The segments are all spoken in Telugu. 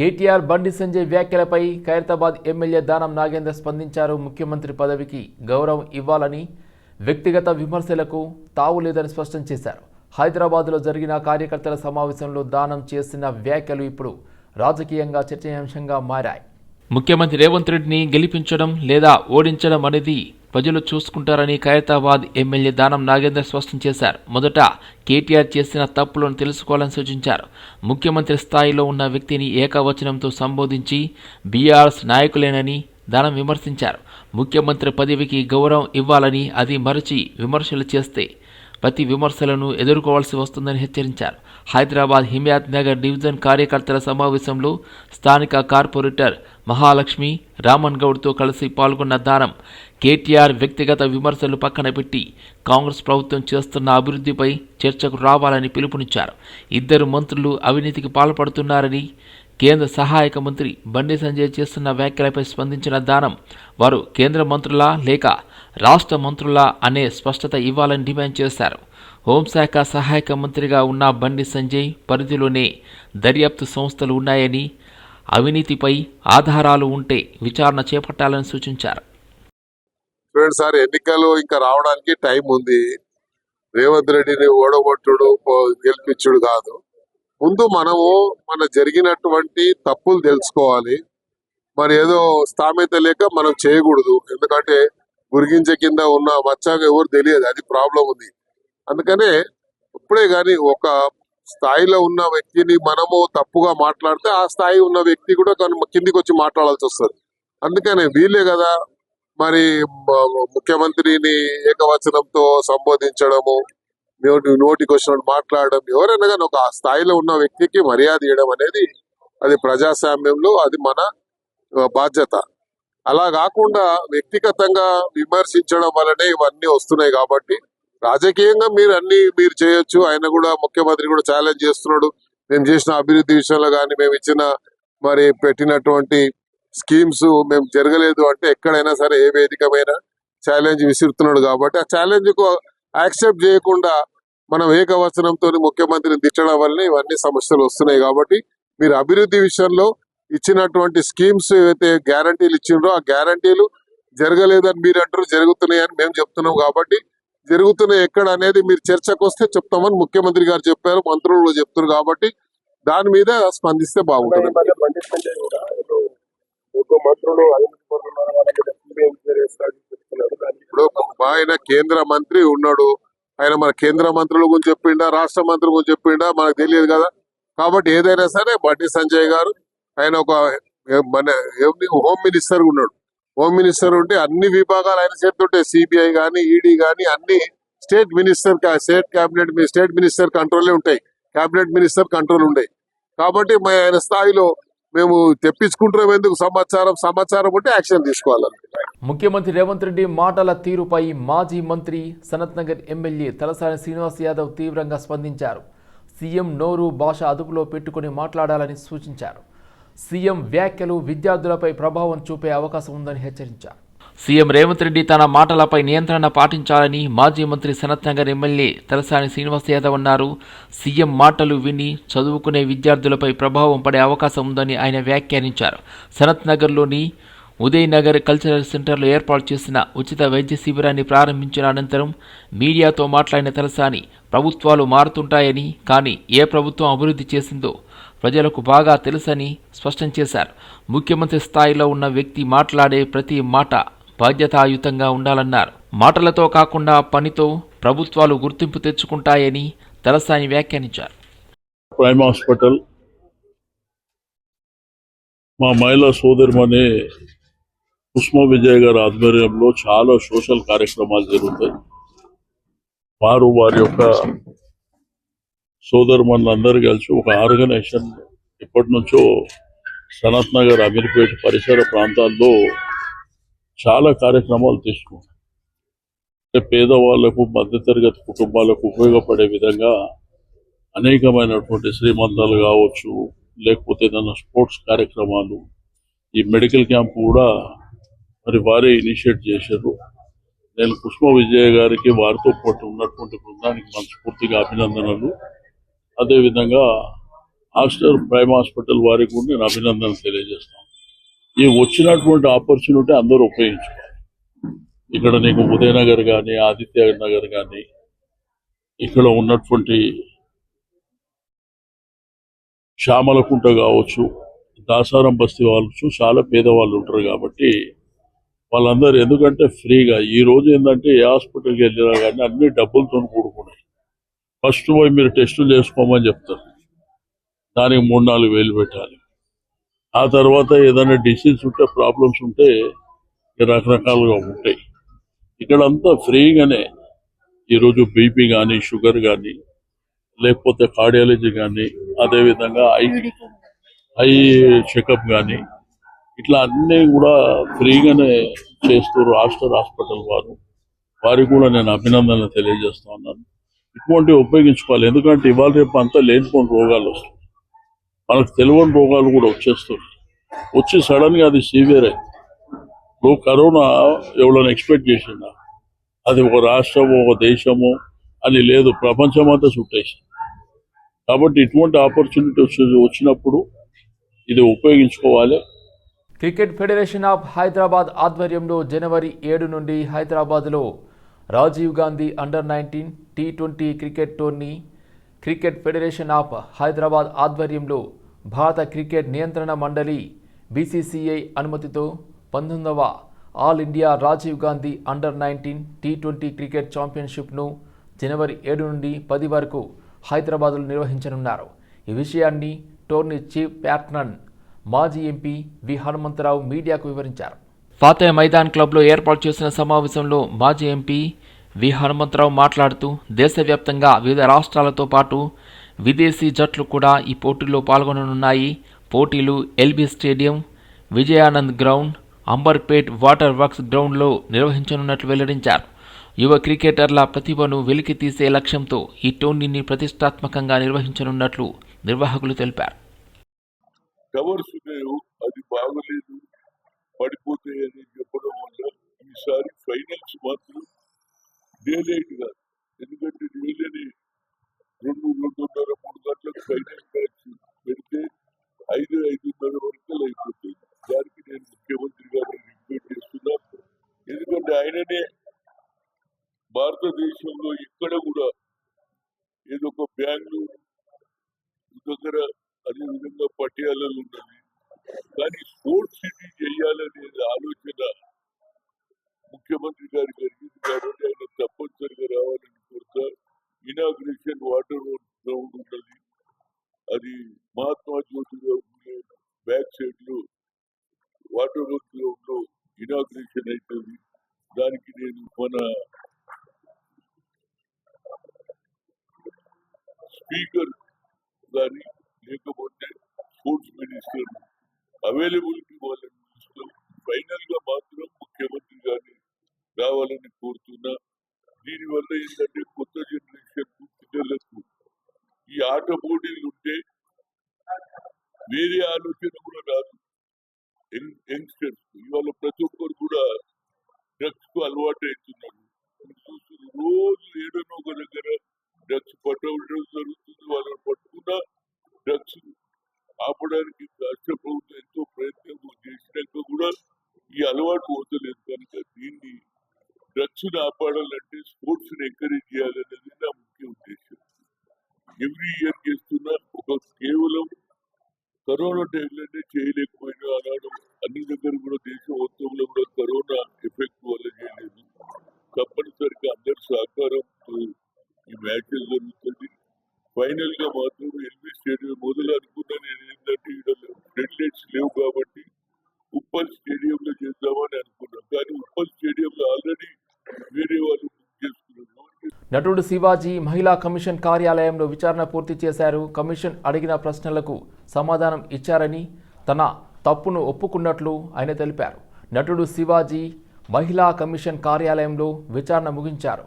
కేటీఆర్ బండి సంజయ్ వ్యాఖ్యలపై ఖైరతాబాద్ ఎమ్మెల్యే దానం నాగేందర్ స్పందించారు. ముఖ్యమంత్రి పదవికి గౌరవం ఇవ్వాలని, వ్యక్తిగత విమర్శలకు తావు లేదని స్పష్టం చేశారు. హైదరాబాద్లో జరిగిన కార్యకర్తల సమావేశంలో దానం చేసిన వ్యాఖ్యలు ఇప్పుడు రాజకీయంగా చర్చనీయాంశంగా మారాయి. ముఖ్యమంత్రి రేవంత్ రెడ్డిని గెలిపించడం లేదా ఓడించడం అనేది ప్రజలు చూసుకుంటారని ఖైరతాబాద్ ఎమ్మెల్యే దానం నాగేందర్ స్పష్టం చేశారు. మొదట కేటీఆర్ చేసిన తప్పులను తెలుసుకోవాలని సూచించారు. ముఖ్యమంత్రి స్థాయిలో ఉన్న వ్యక్తిని ఏకవచనంతో సంబోధించి బీఆర్ఎస్ నాయకులేనని దానం విమర్శించారు. ముఖ్యమంత్రి పదవికి గౌరవం ఇవ్వాలని, అది మరచి విమర్శలు చేస్తే ప్రతి విమర్శలను ఎదుర్కోవాల్సి వస్తుందని హెచ్చరించారు. హైదరాబాద్ హిమాయత్ నగర్ డివిజన్ కార్యకర్తల సమావేశంలో స్థానిక కార్పొరేటర్ మహాలక్ష్మి రామన్ గౌడ్తో కలిసి పాల్గొన్న దానం కేటీఆర్ వ్యక్తిగత విమర్శలు పక్కన పెట్టి కాంగ్రెస్ ప్రభుత్వం చేస్తున్న అభివృద్ధిపై చర్చకు రావాలని పిలుపునిచ్చారు. ఇద్దరు మంత్రులు అవినీతికి పాల్పడుతున్నారని, కేంద్ర సహాయక మంత్రి బండి సంజయ్ చేస్తున్న వ్యాఖ్యలపై స్పందించిన దానం వారు కేంద్ర మంత్రులా లేక రాష్ట్ర మంత్రులా అనే స్పష్టత ఇవ్వాలని డిమాండ్ చేశారు. హోంశాఖ సహాయక మంత్రిగా ఉన్న బండి సంజయ్ పరిధిలోనే దర్యాప్తు సంస్థలు ఉన్నాయని, అవినీతిపై ఆధారాలు ఉంటే విచారణ చేపట్టాలని సూచించారు. సార్, ఎన్నికలు ఇంకా రావడానికి టైం ఉంది. రేవంత్ రెడ్డిని ఓడగొట్టుడు గెలిపించుడు కాదు. ముందు మనము మన జరిగినటువంటి తప్పులు తెలుసుకోవాలి. మరి ఏదో స్థామిత లేక మనం చేయకూడదు. ఎందుకంటే గురిగించే కింద ఉన్న మచ్చాగా ఎవరు తెలియదు, అది ప్రాబ్లం ఉంది. అందుకనే ఇప్పుడే గాని ఒక స్థాయిలో ఉన్న వ్యక్తిని మనము తప్పుగా మాట్లాడితే ఆ స్థాయి ఉన్న వ్యక్తి కూడా కిందికి వచ్చి మాట్లాడాల్సి వస్తుంది. అందుకనే వీలే కదా మరి ముఖ్యమంత్రిని ఏకవచనంతో సంబోధించడము, నోటికి వచ్చినట్టు మాట్లాడడం, ఎవరైనా కానీ ఒక స్థాయిలో ఉన్న వ్యక్తికి మర్యాద ఇవ్వడం అనేది అది ప్రజాస్వామ్యంలో అది మన బాధ్యత. అలా కాకుండా వ్యక్తిగతంగా విమర్శించడం వల్లనే ఇవన్నీ వస్తున్నాయి. కాబట్టి రాజకీయంగా మీరు చేయొచ్చు. ఆయన కూడా ముఖ్యమంత్రి కూడా ఛాలెంజ్ చేస్తున్నాడు. మేము చేసిన అభివృద్ధి విషయంలో కానీ, మేము ఇచ్చిన మరి పెట్టినటువంటి స్కీమ్స్ మేము జరగలేదు అంటే ఎక్కడైనా సరే ఏ వేదికమైన ఛాలెంజ్ విసురుతున్నాడు. కాబట్టి ఆ ఛాలెంజ్ కు యాక్సెప్ట్ చేయకుండా మనం ఏకవచనంతో ముఖ్యమంత్రిని తిట్టడం వల్లనే ఇవన్నీ సమస్యలు వస్తున్నాయి. కాబట్టి మీరు అభివృద్ధి విషయంలో ఇచ్చినటువంటి స్కీమ్స్ ఏవైతే గ్యారంటీలు ఇచ్చిండ్రో ఆ గ్యారంటీలు జరగలేదని మీరు అంటారు, జరుగుతున్నాయని మేము చెప్తున్నాం. కాబట్టి జరుగుతున్నాయి ఎక్కడ అనేది మీరు చర్చకు వస్తే చెప్తామని ముఖ్యమంత్రి గారు చెప్పారు, మంత్రులు చెప్తున్నారు. కాబట్టి దాని మీద స్పందిస్తే బాగుంటుంది. ఇప్పుడు ఆయన కేంద్ర మంత్రి ఉన్నాడు, ఆయన మన కేంద్ర మంత్రుల గురించి చెప్పిండా, రాష్ట్ర మంత్రుల గురించి చెప్పిండా మనకు తెలియదు కదా. కాబట్టి ఏదైనా సరే బండి సంజయ్ గారు ఆయన ఒక మన హోమ్ మినిస్టర్ ఉన్నాడు. హోమ్ మినిస్టర్ ఉంటే అన్ని విభాగాలు ఆయన చేస్తుంటే సిబిఐ గానీ, ఈడీ గానీ అన్ని స్టేట్ మినిస్టర్ కంట్రోలే ఉంటాయి, కేబినెట్ మినిస్టర్ కంట్రోల్ ఉంటాయి. కాబట్టి ఆయన స్థాయిలో మేము తెప్పించుకుంటున్నాం. ఎందుకు సమాచారం ఉంటే యాక్షన్ తీసుకోవాలని. ముఖ్యమంత్రి రేవంత్ రెడ్డి మాటల తీరుపై మాజీ మంత్రి సనత్ నగర్ ఎమ్మెల్యే తలసాని శ్రీనివాస్ యాదవ్ తీవ్రంగా స్పందించారు. సీఎం నోరు భాష అదుపులో పెట్టుకుని మాట్లాడాలని సూచించారు. సీఎం వ్యాఖ్యలు విద్యార్థులపై ప్రభావం చూపే అవకాశం ఉందని హెచ్చరించారు. సీఎం రేవంత్ రెడ్డి తన మాటలపై నియంత్రణ పాటించాలని మాజీ మంత్రి సనత్ నగర్ ఎమ్మెల్యే తలసాని శ్రీనివాస్ యాదవ్ అన్నారు. సీఎం మాటలు విని చదువుకునే విద్యార్థులపై ప్రభావం పడే అవకాశం ఉందని ఆయన వ్యాఖ్యానించారు. సనత్ నగర్లోని ఉదయ్ నగర్ కల్చరల్ సెంటర్లో ఏర్పాటు చేసిన ఉచిత వైద్య శిబిరాన్ని ప్రారంభించిన అనంతరం మీడియాతో మాట్లాడిన తలసాని ప్రభుత్వాలు మారుతుంటాయని, కానీ ఏ ప్రభుత్వం అభివృద్ధి చేసిందో ప్రజలకు బాగా తెలుసని స్పష్టం చేశారు. ముఖ్యమంత్రి స్థాయిలో ఉన్న వ్యక్తి మాట్లాడే ప్రతి మాట బాధ్యతాయుతంగా ఉండాలన్నారు. మాటలతో కాకుండా పనితో ప్రభుత్వాలు గుర్తింపు తెచ్చుకుంటాయని తలసాని వ్యాఖ్యానించారు. ప్రైమ్ హాస్పిటల్ మా మహిళా సోదరిమణి కుస్మ విజయ్ గారి ఆధ్వర్యంలో చాలా సోషల్ కార్యక్రమాలు జరుగుతాయి. వారు వారి యొక్క సోదరుమణులందరూ కలిసి ఒక ఆర్గనైజేషన్ ఇప్పటి నుంచో సనత్ నగర్, అమీర్పేట పరిసర ప్రాంతాల్లో చాలా కార్యక్రమాలు తీసుకున్నారు. పేదవాళ్లకు, మధ్యతరగతి కుటుంబాలకు ఉపయోగపడే విధంగా అనేకమైనటువంటి శ్రీమంతాలు కావచ్చు, లేకపోతే ఏదైనా స్పోర్ట్స్ కార్యక్రమాలు, ఈ మెడికల్ క్యాంప్ కూడా మరి వారే ఇనిషియేట్ చేశారు. నేను కుస్మ విజయ్ గారికి, వారితో పాటు ఉన్నటువంటి బృందానికి మనస్ఫూర్తిగా అభినందనలు. అదేవిధంగా ఆస్టర్ ప్రైమ్ హాస్పిటల్ వారికి కూడా నేను అభినందనలు తెలియజేస్తాను. ఈ వచ్చినటువంటి ఆపర్చునిటీ అందరూ ఉపయోగించుకోవాలి. ఇక్కడ నీకు ఉదయనగర్ కానీ, ఆదిత్య నగర్ కానీ, ఇక్కడ ఉన్నటువంటి శ్యామలకుంట కావచ్చు, దాసారం బస్తీ వాళ్ళు చాలా పేదవాళ్ళు ఉంటారు కాబట్టి వాళ్ళందరూ ఎందుకంటే ఫ్రీగా ఈ రోజు ఏంటంటే ఏ హాస్పిటల్కి వెళ్ళినా కానీ అన్ని డబ్బులతో కూడుకున్నాయి. ఫస్ట్ పోయి మీరు టెస్టులు చేసుకోమని చెప్తారు, దానికి 3-4 వేలు పెట్టాలి. ఆ తర్వాత ఏదైనా డిసీజ్ ఉంటే, ప్రాబ్లమ్స్ ఉంటే రకరకాలుగా ఉంటాయి. ఇక్కడంతా ఫ్రీగానే ఈరోజు బీపీ కానీ, షుగర్ కానీ, లేకపోతే కార్డియాలజీ కానీ, అదేవిధంగా ఐ చెకప్ కానీ, ఇట్లా అన్నీ కూడా ఫ్రీగానే చేస్తారు ఆస్టర్ హాస్పిటల్ వారికి కూడా నేను అభినందనలు తెలియజేస్తా ఉన్నాను. ఇటువంటివి ఉపయోగించుకోవాలి. ఎందుకంటే ఇవాళ రేపు అంతా లేనిపోని రోగాలు వస్తాయి, మనకు తెలియని రోగాలు కూడా వచ్చేస్తున్నాయి. వచ్చి సడన్గా అది సివియర్ అయింది. ఇప్పుడు కరోనా ఎవరైనా ఎక్స్పెక్ట్ చేసిందా? అది ఒక రాష్ట్రము, ఒక దేశము అని లేదు, ప్రపంచమంతా చుట్టేసింది. కాబట్టి ఇటువంటి ఆపర్చునిటీ వచ్చినప్పుడు ఇది ఉపయోగించుకోవాలి. క్రికెట్ ఫెడరేషన్ ఆఫ్ హైదరాబాద్ ఆధ్వర్యంలో జనవరి 7 నుండి హైదరాబాద్లో Rajiv Gandhi under nineteen T20 cricket tourney cricket federation of Hyderabad ఆధ్వర్యంలో భారత క్రికెట్ నియంత్రణ మండలి BCCI అనుమతితో 19వ all India Rajiv Gandhi under nineteen T20 cricket ఛాంపియన్షిప్ను జనవరి 7 నుండి 10 వరకు హైదరాబాద్లో నిర్వహించనున్నారు. ఈ విషయాన్ని టోర్నీ చీఫ్ ప్యాట్రన్ మాజీ ఎంపీ వి హనుమంతరావు మీడియాకు వివరించారు. ఫాతే మైదాన్ క్లబ్లో ఏర్పాటు చేసిన సమావేశంలో మాజీ ఎంపీ వి హనుమంతరావు మాట్లాడుతూ దేశవ్యాప్తంగా వివిధ రాష్ట్రాలతో పాటు విదేశీ జట్లు కూడా ఈ పోటీల్లో పాల్గొననున్నాయి. పోటీలు LB stadium, Vijayanand ground, Amberpet water works గ్రౌండ్లో నిర్వహించనున్నట్లు వెల్లడించారు. యువ క్రికెటర్ల ప్రతిభను వెలికి తీసే లక్ష్యంతో ఈ టోర్నీని ప్రతిష్టాత్మకంగా నిర్వహించనున్నట్లు నిర్వాహకులు తెలిపారు. టవర్స్ ఉన్నాయో అది బాగలేదు, పడిపోతాయని చెప్పడం వల్ల ఈసారి ఫైనల్స్ మాత్రం డే లైట్ గా, ఎందుకంటే డే 2-2:30, 3 గంటలకు ఫైనల్ మ్యాచ్ పెడితే 5-5:30 వరకు అయిపోతుంది. దానికి నేను ముఖ్యమంత్రి గారిని రిక్వెస్ట్ చేస్తున్నా. ఎందుకంటే ఆయననే భారతదేశంలో ఎక్కడ కూడా ఏదో ఒక బెంగళూరు దగ్గర, అదేవిధంగా పటియాలలో ఉన్నది, కానీ స్పోర్ట్స్ సిటీ చేయాలనే ఆలోచన ముఖ్యమంత్రి గారు జరిగింది కాబట్టి ఆయన తప్పనిసరిగా రావాలని కోరుతా. ఇనాగ్రేషన్ వాటర్ గ్రౌండ్ ఉన్నది, అది మహాత్మా జ్యోతిరావు బ్యాక్ సైడ్ లో వాటర్ వర్క్ గ్రౌండ్ లో ఇనాగ్రేషన్ అవుతుంది. దానికి నేను మన స్పీకర్ కానీ లేకపోతే స్పోర్ట్స్ మినిస్టర్ అవైలబిలిటీ వాళ్ళని చూస్తాం. ఫైనల్ గా మాత్రం ముఖ్యమంత్రి గారిని రావాలని కోరుతున్నా. దీనివల్ల ఏంటంటే కొత్త జనరేషన్ పిల్లలకు ఈ ఆట పోటీలు ఉంటే వేరే ఆలోచన కూడా రాదు. యంగ్స్టర్స్ ఇవాళ ప్రతి ఒక్కరు కూడా డ్రగ్స్ కు అలవాటు అవుతున్నారు. రోజు ఏడనో ఒక దగ్గర డ్రగ్స్ పట్టడం జరుగుతుంది. వాళ్ళని పట్టుకున్న డ్రగ్స్ ఆపడానికి రాష్ట్ర ప్రభుత్వం ఎంతో ప్రయత్నం చేసినాక కూడా ఈ అలవాటు పోతలేదు. కనుక దీన్ని డ్రగ్స్ ని ఆపాడాలంటే స్పోర్ట్స్ ని ఎంకరేజ్ చేయాలనేది నా ముఖ్య ఉద్దేశం. ఎవ్రీ ఇయర్ చేస్తున్నా, ఒక కేవలం కరోనా టైంలోనే చేయలేకపోయినా, ఆనాడు అన్ని దగ్గర కూడా దేశం మొత్తంలో కూడా కరోనా ఎఫెక్ట్ వల్ల చేయలేదు. తప్పనిసరిగా అందరి సహకారంతో ఈ మ్యాచెస్ జరుగుతుంది. ఫైనల్ గా మాత్రం ఎల్బీ స్టేడియం మొదలు అనుకున్నా నేను ఏంటంటే ఇక్కడ ఫ్లడ్లైట్స్ లేవు కాబట్టి ఉప్పల్ స్టేడియంలో చేద్దామని అనుకున్నాం. కానీ ఉప్పల్ స్టేడియంలో ఆల్రెడీ వేరే వాళ్ళు బుక్ చేసుకున్నారు. నటుడు శివాజీ మహిళా కమిషన్ కార్యాలయంలో విచారణ పూర్తి చేశారు. కమిషన్ అడిగిన ప్రశ్నలకు సమాధానం ఇచ్చారని, తన తప్పును ఒప్పుకున్నట్లు ఆయన తెలిపారు. నటుడు శివాజీ మహిళా కమిషన్ కార్యాలయంలో విచారణ ముగించారు.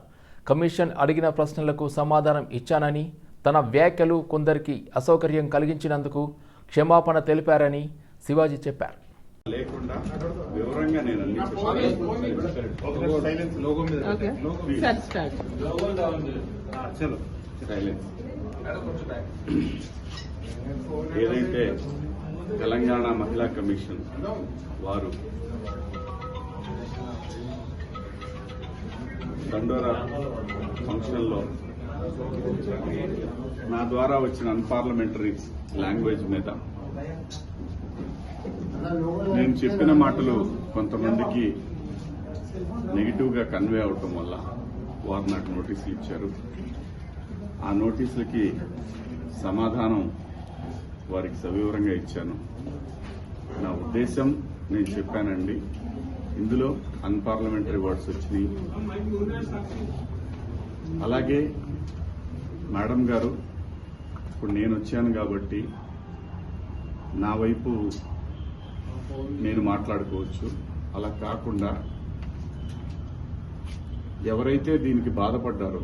కమిషన్ అడిగిన ప్రశ్నలకు సమాధానం ఇచ్చానని, తన వ్యాఖ్యలు కొందరికి అసౌకర్యం కలిగించినందుకు క్షమాపణ తెలిపారని శివాజీ చెప్పారు. లేకుండా వివరంగా నేను అన్ని ఏదైతే తెలంగాణ మహిళా కమిషన్ వారు దండోరా ఫంక్షన్లో నా ద్వారా వచ్చిన అన్పార్లమెంటరీ లాంగ్వేజ్ మీద నేను చెప్పిన మాటలు కొంతమందికి నెగిటివ్గా కన్వే అవటం వల్ల వారు నాకు నోటీసులు ఇచ్చారు. ఆ నోటీసులకి సమాధానం వారికి సవివరంగా ఇచ్చాను. నా ఉద్దేశం నేను చెప్పానండి, ఇందులో అన్పార్లమెంటరీ వర్డ్స్ వచ్చినాయి. అలాగే మేడం గారు, ఇప్పుడు నేను వచ్చాను కాబట్టి నా వైపు నేను మాట్లాడుకోవచ్చు. అలా కాకుండా ఎవరైతే దీనికి బాధపడ్డారో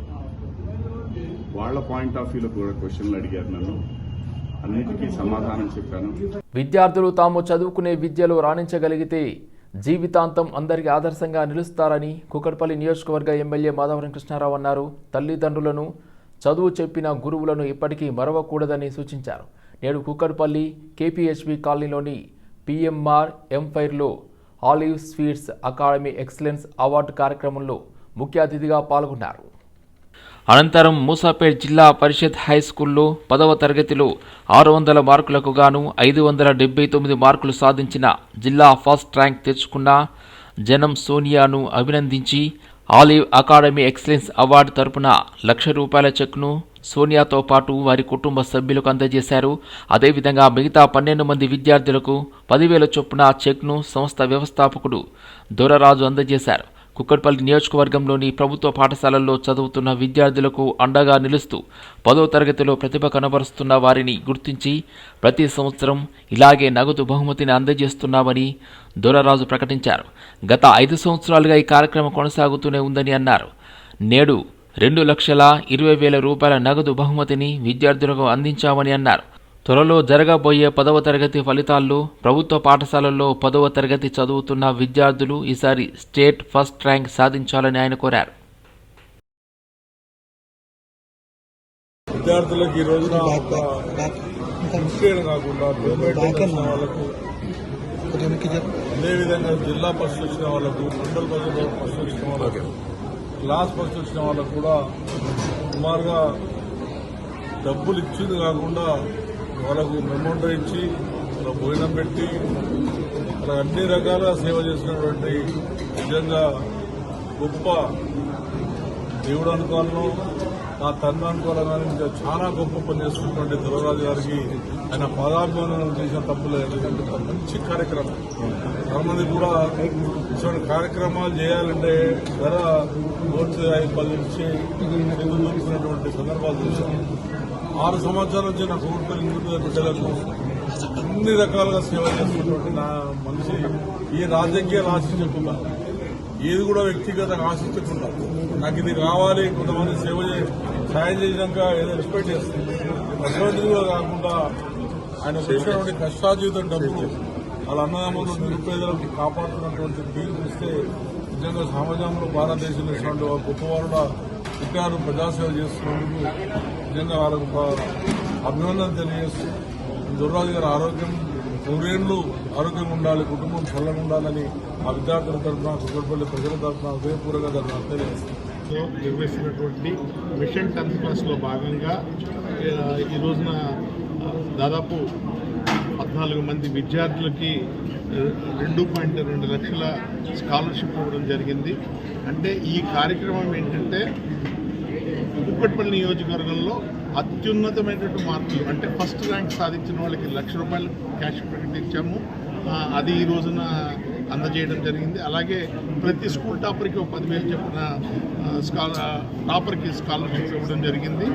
వాళ్ళ పాయింట్ ఆఫ్ వ్యూలో కూడా క్వశ్చన్లు అడిగారు నన్ను. అన్నిటికీ సమాధానం చెప్పాను. విద్యార్థులు తాము చదువుకునే విద్యలో రాణించగలిగితే జీవితాంతం అందరికీ ఆదర్శంగా నిలుస్తారని కూకట్పల్లి నియోజకవర్గ ఎమ్మెల్యే మాధవరం కృష్ణారావు అన్నారు. తల్లిదండ్రులను, చదువు చెప్పిన గురువులను ఎప్పటికీ మరవకూడదని సూచించారు. నేడు కూకట్పల్లి కేపీహెచ్బీ కాలనీలోని పిఎంఆర్ ఎంఫైర్లో olive sweets academy excellence award కార్యక్రమంలో ముఖ్య అతిథిగా పాల్గొన్నారు. అనంతరం మూసాపేట్ జిల్లా పరిషత్ హై స్కూల్లో 10వ తరగతిలో 600 మార్కులకు గాను 579 మార్కులు సాధించిన జిల్లా ఫస్ట్ ర్యాంక్ తెచ్చుకున్న జనం సోనియాను అభినందించి ఆలివ్ అకాడమీ ఎక్సలెన్స్ అవార్డు తరపున ₹1,00,000 చెక్ను సోనియాతో పాటు వారి కుటుంబ సభ్యులకు అందజేశారు. అదేవిధంగా మిగతా 12 మంది విద్యార్థులకు 10,000 చొప్పున చెక్ను సంస్థ వ్యవస్థాపకుడు దొరరాజు అందజేశారు. కుక్కట్పల్లి నియోజకవర్గంలోని ప్రభుత్వ పాఠశాలల్లో చదువుతున్న విద్యార్థులకు అండగా నిలుస్తూ 10వ తరగతిలో ప్రతిభ కనబరుస్తున్న వారిని గుర్తించి ప్రతి సంవత్సరం ఇలాగే నగదు బహుమతిని అందజేస్తున్నామని దొరరాజు ప్రకటించారు. గత 5 సంవత్సరాలుగా ఈ కార్యక్రమం కొనసాగుతూనే ఉందని అన్నారు. నేడు ₹2,20,000 నగదు బహుమతిని విద్యార్థులకు అందించామని అన్నారు. త్వరలో జరగబోయే 10వ తరగతి ఫలితాల్లో ప్రభుత్వ పాఠశాలల్లో 10వ తరగతి చదువుతున్న విద్యార్థులు ఈసారి స్టేట్ ఫస్ట్ ర్యాంక్ సాధించాలని ఆయన కోరారు. విద్యార్థులకు ఈ రోజున కాకుండా వాళ్ళకు అదేవిధంగా జిల్లా ఫస్ట్ వచ్చిన వాళ్ళకు, మండల పరిషత్ ఫస్ట్ వచ్చిన వాళ్ళకు, క్లాస్ ఫస్ట్ వచ్చిన వాళ్ళకు కూడా సుమారుగా డబ్బులు ఇచ్చింది కాకుండా వాళ్ళకు మెమోంటో ఇచ్చి వాళ్ళ భోజనం పెట్టి వాళ్ళ అన్ని రకాలుగా సేవ చేసినటువంటి నిజంగా గొప్ప దేవుడు అనుకోవాలను, నా తండ్రి అనుకోవాలి కానీ ఇంకా చాలా గొప్ప పని చేస్తున్నటువంటి దొరరాజు గారికి ఆయన పాదాభిమానం చేసిన తప్పులేదు. మంచి కార్యక్రమం. చాలామంది కూడా ఇటువంటి కార్యక్రమాలు చేయాలంటే ధర ఓట్స్ 5-10 ఇచ్చి దొరుకుతున్నటువంటి సందర్భాలు చూసాం. 6 సంవత్సరాల నుంచి నా కోర్టులు ఇంటి బిడ్డలకు అన్ని రకాలుగా సేవ చేస్తున్నటువంటి నా మనిషి ఈ రాజకీయాలు ఆశించకుండా, ఏది కూడా వ్యక్తిగతంగా ఆశించకుండా నాకు ఇది కావాలి, కొంతమంది సాయం చేసినాక ఏదో ఎక్స్పెక్ట్ చేస్తుంది, అటువంటిది కూడా కాకుండా ఆయన వచ్చినటువంటి కష్టాజీవితం డబ్బులు వాళ్ళ అన్నదమ్ములు, నిరుపేదలకు కాపాడుతున్నటువంటి తీరు చూస్తే నిజంగా సమాజంలో భారతదేశంలో ఇటువంటి గొప్పవారుగా విద్యార్థులు ప్రజాసేవ చేస్తున్నందుకు నిజంగా వాళ్ళకు అభినందన తెలియజేస్తూ దొరరాజు గారి ఆరోగ్యం 100 ఏళ్లు ఆరోగ్యంగా ఉండాలి, కుటుంబం చల్లగా ఉండాలని ఆ విద్యార్థుల తరఫున, కుక్కట్పల్లి ప్రజల తరఫున హృదయపూర్వకంగా తెలియజేస్తాను. నిర్వహిస్తున్నటువంటి మిషన్ 10th క్లాస్లో భాగంగా ఈ రోజున దాదాపు 14 మంది విద్యార్థులకి 2.2 లక్షల స్కాలర్షిప్ ఇవ్వడం జరిగింది. అంటే ఈ కార్యక్రమం ఏంటంటే కుక్కట్పల్లి నియోజకవర్గంలో అత్యున్నతమైనటువంటి మార్కులు అంటే ఫస్ట్ ర్యాంక్ సాధించిన వాళ్ళకి ₹1,00,000 క్యాష్ ప్రకటించాము. అది ఈ రోజున అందజేయడం జరిగింది. అలాగే ప్రతి స్కూల్ టాపర్కి ఒక 10,000 చొప్పున టాపర్కి స్కాలర్షిప్ ఇవ్వడం జరిగింది.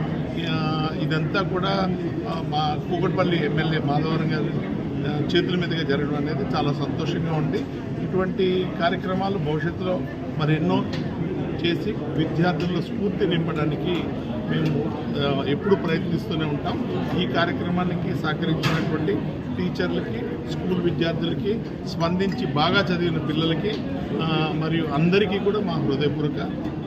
ఇదంతా కూడా మా కూకట్పల్లి ఎమ్మెల్యే మాధవరం గారి చేతుల మీదుగా జరగడం అనేది చాలా సంతోషంగా ఉంది. ఇటువంటి కార్యక్రమాలు భవిష్యత్తులో మరెన్నో చేసి విద్యార్థుల స్ఫూర్తి నింపడానికి మేము ఎప్పుడు ప్రయత్నిస్తూనే ఉంటాం. ఈ కార్యక్రమానికి సహకరించినటువంటి టీచర్లకి, స్కూల్ విద్యార్థులకి, స్పందించి బాగా చదివిన పిల్లలకి మరియు అందరికీ కూడా మా హృదయపూర్వక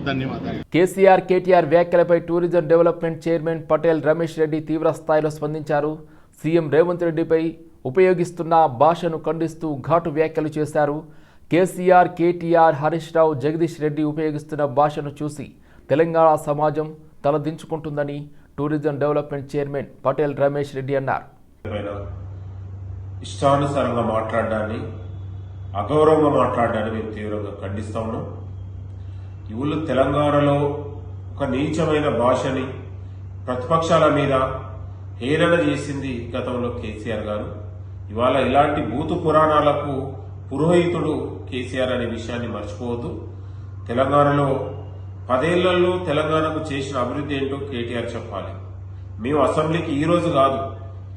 ధన్యవాదాలు. కేసీఆర్, కేటీఆర్ వ్యాఖ్యలపై tourism development chairman Patel Ramesh Reddy తీవ్ర స్థాయిలో స్పందించారు. సీఎం రేవంత్ రెడ్డిపై ఉపయోగిస్తున్న భాషను ఖండిస్తూ ఘాటు వ్యాఖ్యలు చేశారు. కేసీఆర్, కేటీఆర్, హరీష్ రావు, జగదీష్ రెడ్డి ఉపయోగిస్తున్న భాషను చూసి తెలంగాణ సమాజం తలదించుకుంటుందని tourism development chairman Patel Ramesh Reddy అన్నారు. ఇష్టానుసారంగా మాట్లాడడాన్ని, అగౌరవంగా మాట్లాడడాన్ని మేము తీవ్రంగా ఖండిస్తా ఉన్నాం. ఇవుళ్ళు తెలంగాణలో ఒక నీచమైన భాషని ప్రతిపక్షాల మీద హేళన చేసింది గతంలో కేసీఆర్ గారు. ఇవాళ ఇలాంటి భూతు పురాణాలకు పురోహితుడు కేసీఆర్ అనే విషయాన్ని మర్చిపోవద్దు. తెలంగాణలో 10 ఏళ్లలో తెలంగాణకు చేసిన అభివృద్ధి ఏంటో కేటీఆర్ చెప్పాలి. మేము అసెంబ్లీకి ఈ రోజు కాదు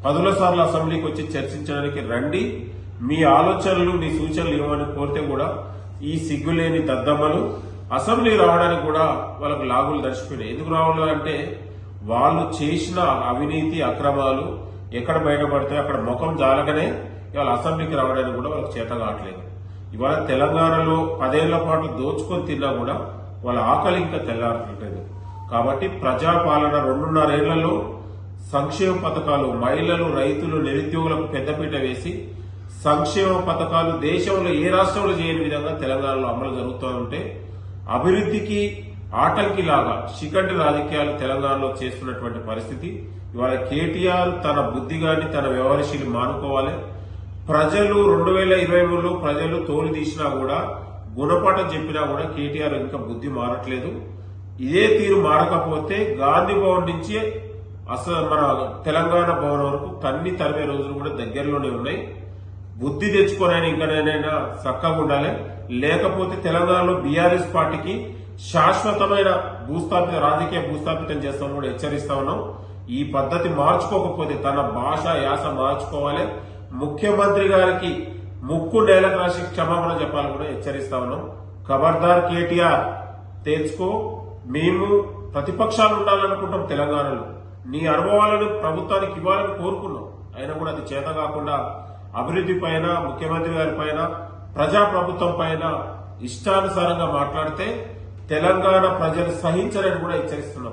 10 సార్లు అసెంబ్లీకి వచ్చి చర్చించడానికి రండి, మీ ఆలోచనలు, మీ సూచనలు ఇవ్వమని కోరితే కూడా ఈ సిగ్గులేని దద్దమ్మలు అసెంబ్లీ రావడానికి కూడా వాళ్ళకు లాగులు దర్శిపోయినాయి. ఎందుకు రావాలంటే వాళ్ళు చేసిన అవినీతి అక్రమాలు ఎక్కడ బయటపడితే అక్కడ ముఖం జాలకనే ఇవాళ అసెంబ్లీకి రావడానికి కూడా వాళ్ళకి చేత కావట్లేదు. ఇవాళ తెలంగాణలో 10 ఏళ్ల పాటు దోచుకొని తిన్నా కూడా వాళ్ళ ఆకలి ఇంకా తెల్లారట్లేదు. కాబట్టి ప్రజాపాలన 2.5 ఏళ్లలో సంక్షేమ పథకాలు, మహిళలు, రైతులు, నిరుద్యోగులకు పెద్దపీట వేసి సంక్షేమ పథకాలు దేశంలో ఏ రాష్ట్రంలో చేయని విధంగా తెలంగాణలో అమలు జరుగుతూ ఉంటే అభివృద్ధికి ఆటంకిలాగా శిఖండి రాజకీయాలు తెలంగాణలో చేస్తున్నటువంటి పరిస్థితి. ఇవాళ కేటీఆర్ తన బుద్ధిగాన్ని, తన వ్యవహారశీలి మానుకోవాలి. ప్రజలు 2023లో ప్రజలు తోలు తీసినా కూడా, గుణపాఠం చెప్పినా కూడా కేటీఆర్ ఇంకా బుద్ధి మారట్లేదు. ఇదే తీరు మారకపోతే గాంధీ భవన్ నుంచి మన తెలంగాణ భవన్ వరకు తరిమే రోజులు కూడా దగ్గరలోనే ఉన్నాయి. బుద్ధి తెచ్చుకోనైనా ఇంకనైనా చక్కగా ఉండాలి. లేకపోతే తెలంగాణలో బీఆర్ఎస్ పార్టీకి శాశ్వతమైన రాజకీయ భూస్థాపితం చేస్తామని కూడా హెచ్చరిస్తా ఉన్నాం. ఈ పద్ధతి మార్చుకోకపోతే తన భాష యాస మార్చుకోవాలి. ముఖ్యమంత్రి గారికి ముక్కు నేలకు రాసి క్షమాపణ చెప్పాలని కూడా హెచ్చరిస్తా ఉన్నాం. ఖబర్దార్ కేటీఆర్, తేల్చుకో. మేము ప్రతిపక్షాలు ఉండాలనుకుంటాం తెలంగాణలో. నీ అనుభవాలను ప్రభుత్వానికి ఇవ్వాలని కోరుకున్నాం. అయినా కూడా అది చేత కాకుండా అభివృద్ధి పైన, ముఖ్యమంత్రి గారి పైన, ప్రజాప్రభుత్వం పైన ఇష్టానుసారంగా మాట్లాడితే తెలంగాణ ప్రజలు సహించరని కూడా హెచ్చరిస్తున్నాం.